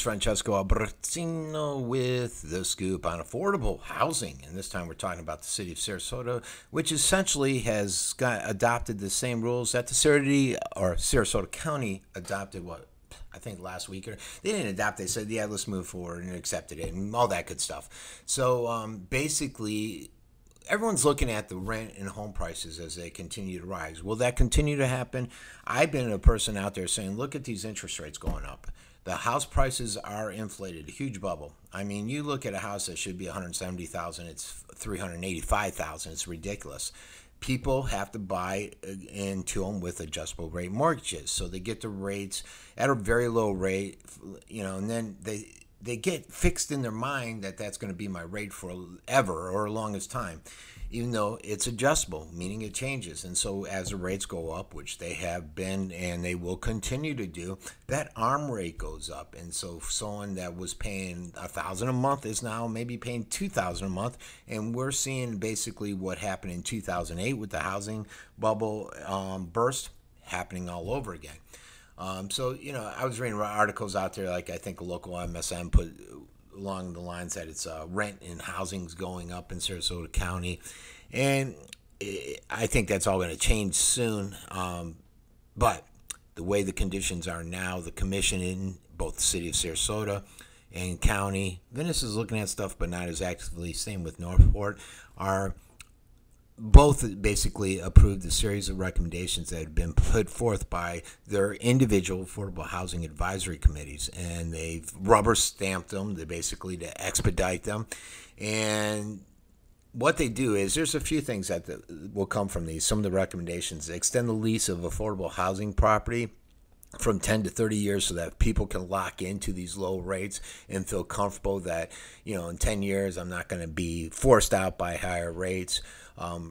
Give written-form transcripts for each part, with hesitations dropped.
Francesco Abbruzzino with the scoop on affordable housing. And this time we're talking about the city of Sarasota, which essentially has adopted the same rules that the Sarasota County adopted, I think last week. Or they didn't adopt, they said, yeah, let's move forward, and accepted it and all that good stuff. So basically, everyone's looking at the rent and home prices as they continue to rise. Will that continue to happen? I've been a person out there saying, look at these interest rates going up. The house prices are inflated, a huge bubble. I mean, you look at a house that should be $170,000, it's $385,000. It's ridiculous. People have to buy into them with adjustable rate mortgages, so they get the rates at a very low rate, and then they get fixed in their mind that that's going to be my rate forever or longest time, even though it's adjustable, meaning it changes. And so as the rates go up, which they have been and they will continue to do, that ARM rate goes up. And so someone that was paying $1,000 a month is now maybe paying $2,000 a month. And we're seeing basically what happened in 2008 with the housing bubble burst happening all over again. So, I was reading articles out there, like I think a local MSM put along the lines that it's rent and housing's going up in Sarasota County. And I think that's all going to change soon. But the way the conditions are now, the commission in both the city of Sarasota and county, Venice is looking at stuff, but not as actively, same with Northport, are both basically approved a series of recommendations that had been put forth by their individual affordable housing advisory committees, and they've rubber stamped them to expedite them. And what they do is, there's a few things that will come from these. Some of the recommendations: extend the lease of affordable housing property from 10 to 30 years so that people can lock into these low rates and feel comfortable that, in 10 years I'm not going to be forced out by higher rates.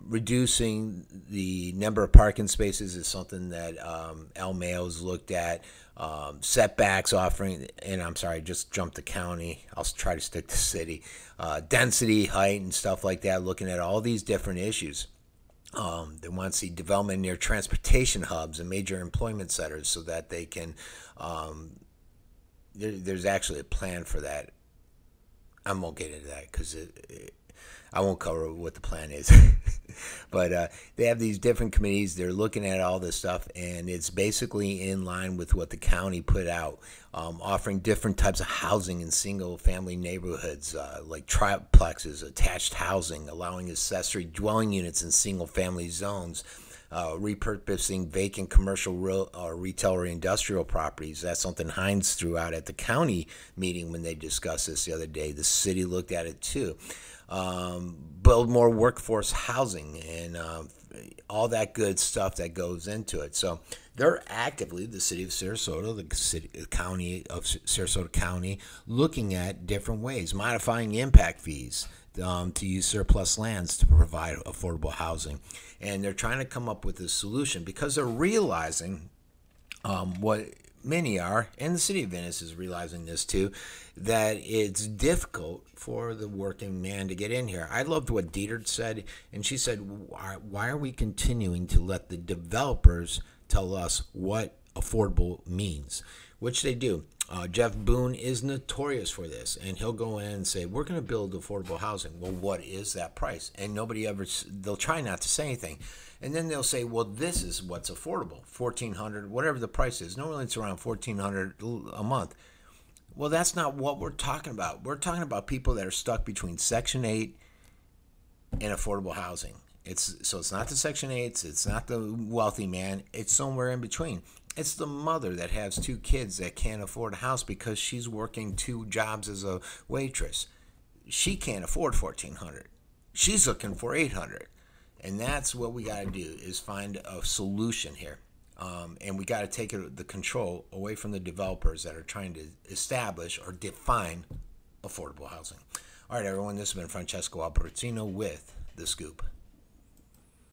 Reducing the number of parking spaces is something that El Mayo's looked at. Setbacks offering, and I'm sorry, just jump the county. I'll try to stick to city. Density, height, and stuff like that, looking at all these different issues. They want to see development near transportation hubs and major employment centers so that they can, there's actually a plan for that. I won't get into that because I won't cover what the plan is. But they have these different committees. They're looking at all this stuff, and it's basically in line with what the county put out, offering different types of housing in single-family neighborhoods, like triplexes, attached housing, allowing accessory dwelling units in single-family zones, repurposing vacant commercial retail or industrial properties. That's something Hines threw out at the county meeting when they discussed this the other day. The city looked at it too. Build more workforce housing and all that good stuff that goes into it. So they're actively, the city of Sarasota, the county of Sarasota County, looking at different ways, modifying impact fees to use surplus lands to provide affordable housing. And they're trying to come up with a solution because they're realizing what many are, and the city of Venice is realizing this too, that it's difficult for the working man to get in here. I loved what Dieter said, and she said, why are we continuing to let the developers tell us what affordable means? Which they do. Jeff Boone is notorious for this, and he'll go in and say, we're going to build affordable housing. Well, what is that price? And they'll try not to say anything. And then they'll say, well, this is what's affordable, $1,400, whatever the price is. Normally it's around $1,400 a month. Well, that's not what we're talking about. We're talking about people that are stuck between Section 8 and affordable housing. So it's not the Section 8s, it's not the wealthy man, it's somewhere in between. It's the mother that has 2 kids that can't afford a house because she's working 2 jobs as a waitress. She can't afford $1,400. She's looking for $800. And that's what we got to do, is find a solution here. And we got to take the control away from the developers that are trying to establish or define affordable housing. All right, everyone, this has been Francesco Abbruzzino with The Scoop.